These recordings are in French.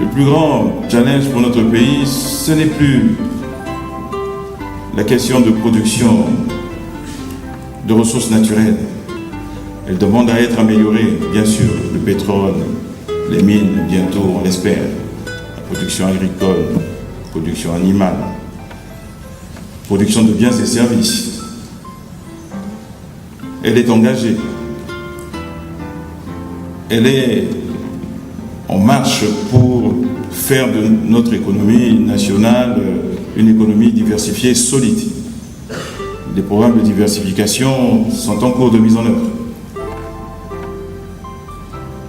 Le plus grand challenge pour notre pays, ce n'est plus la question de production de ressources naturelles. Elle demande à être améliorée, bien sûr. Le pétrole, les mines, bientôt, on l'espère. La production agricole, la production animale, la production de biens et services. Elle est engagée. Elle est en marche pour faire de notre économie nationale une économie diversifiée, solide. Des programmes de diversification sont en cours de mise en œuvre.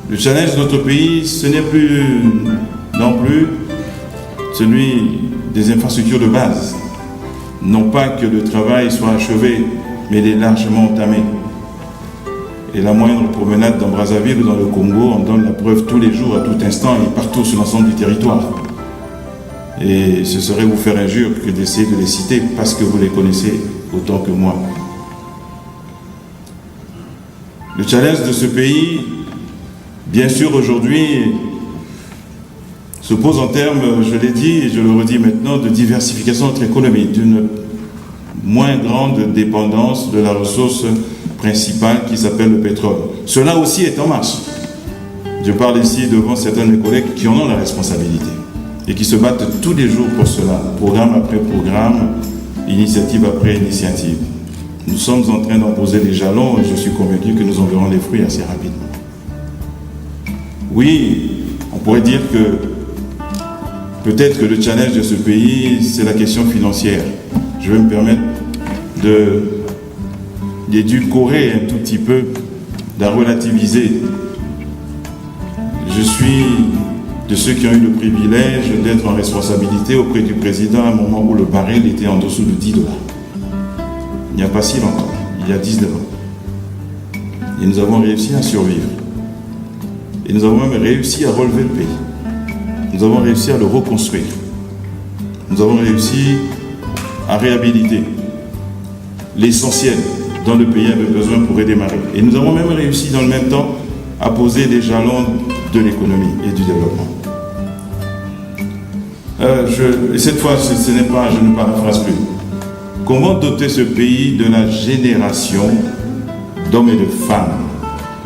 Le challenge de notre pays, ce n'est plus non plus celui des infrastructures de base. Non pas que le travail soit achevé, mais il est largement entamé. Et la moindre promenade dans Brazzaville ou dans le Congo en donne la preuve tous les jours, à tout instant et partout sur l'ensemble du territoire. Et ce serait vous faire injure que d'essayer de les citer parce que vous les connaissez autant que moi. Le challenge de ce pays, bien sûr aujourd'hui, se pose en termes, je l'ai dit et je le redis maintenant, de diversification de notre économie, d'une moins grande dépendance de la ressource principale qui s'appelle le pétrole. Cela aussi est en marche. Je parle ici devant certains de mes collègues qui en ont la responsabilité et qui se battent tous les jours pour cela, programme après programme, initiative après initiative. Nous sommes en train d'en poser les jalons et je suis convaincu que nous en verrons les fruits assez rapidement. Oui, on pourrait dire que peut-être que le challenge de ce pays, c'est la question financière. Je vais me permettre d'édulcorer un tout petit peu, de relativiser. Je suis de ceux qui ont eu le privilège d'être en responsabilité auprès du président à un moment où le baril était en dessous de $10. Il n'y a pas si longtemps, il y a 19 ans. Et nous avons réussi à survivre. Et nous avons même réussi à relever le pays. Nous avons réussi à le reconstruire. Nous avons réussi à réhabiliter l'essentiel dont le pays avait besoin pour redémarrer. Et nous avons même réussi dans le même temps à poser les jalons de l'économie et du développement. Et cette fois, ce n'est pas, je ne paraphrase plus. Comment doter ce pays de la génération d'hommes et de femmes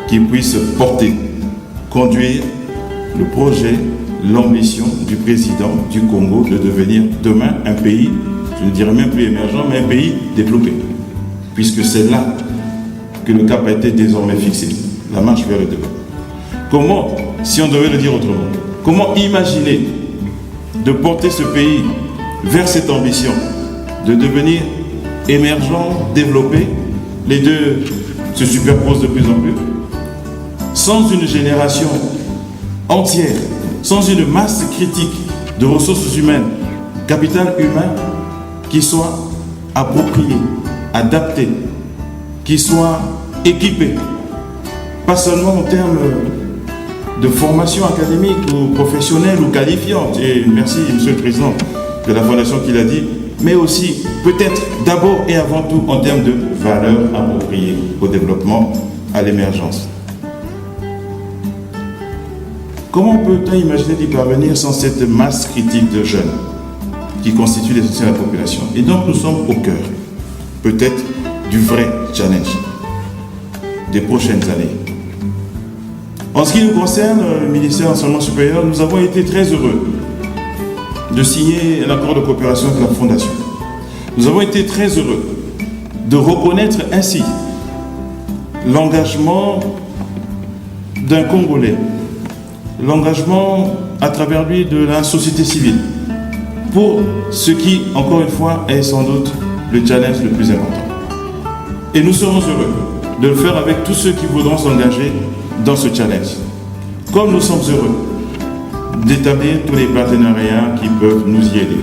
qui puissent porter, conduire le projet, l'ambition du président du Congo de devenir demain un pays, je ne dirais même plus émergent, mais un pays développé. Puisque c'est là que le cap a été désormais fixé, la marche vers le développement. Comment, si on devait le dire autrement, comment imaginer de porter ce pays vers cette ambition, de devenir émergent, développé, les deux se superposent de plus en plus, sans une génération entière, sans une masse critique de ressources humaines, capital humain, qui soit approprié, adapté, qui soit équipé, pas seulement en termes de formation académique ou professionnelle ou qualifiante, et merci Monsieur le Président de la Fondation qui l'a dit, mais aussi peut-être d'abord et avant tout en termes de valeurs appropriées au développement, à l'émergence. Comment peut-on imaginer d'y parvenir sans cette masse critique de jeunes qui constitue l'essentiel de la population? Et donc nous sommes au cœur, peut-être, du vrai challenge des prochaines années. En ce qui nous concerne, le ministère de l'Enseignement supérieur, nous avons été très heureux de signer un accord de coopération avec la Fondation. Nous avons été très heureux de reconnaître ainsi l'engagement d'un Congolais, l'engagement à travers lui de la société civile, pour ce qui, encore une fois, est sans doute le challenge le plus important. Et nous serons heureux de le faire avec tous ceux qui voudront s'engager dans ce challenge. Comme nous sommes heureux d'établir tous les partenariats qui peuvent nous y aider.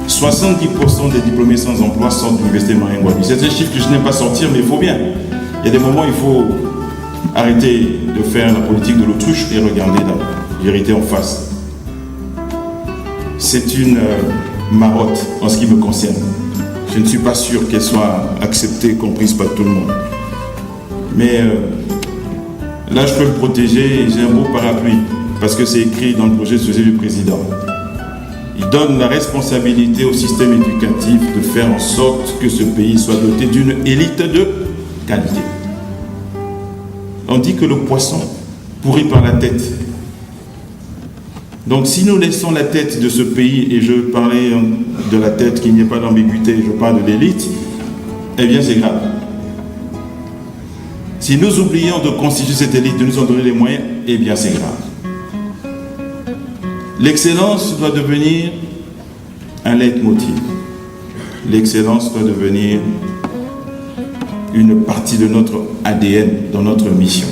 70% des diplômés sans emploi sortent de l'université Maringouabi. C'est un chiffre que je n'aime pas sortir, mais il faut bien. Il y a des moments où il faut arrêter de faire la politique de l'autruche et regarder la vérité en face. C'est une marotte en ce qui me concerne. Je ne suis pas sûr qu'elle soit acceptée, comprise par tout le monde. Mais là, je peux le protéger, j'ai un beau parapluie. parce que c'est écrit dans le projet de société du président. Il donne la responsabilité au système éducatif de faire en sorte que ce pays soit doté d'une élite de qualité. On dit que le poisson pourrit par la tête. Donc si nous laissons la tête de ce pays, et je parlais de la tête, qu'il n'y ait pas d'ambiguïté, je parle de l'élite, eh bien c'est grave. Si nous oublions de constituer cette élite, de nous en donner les moyens, eh bien c'est grave. L'excellence doit devenir un leitmotiv. L'excellence doit devenir une partie de notre ADN, dans notre mission.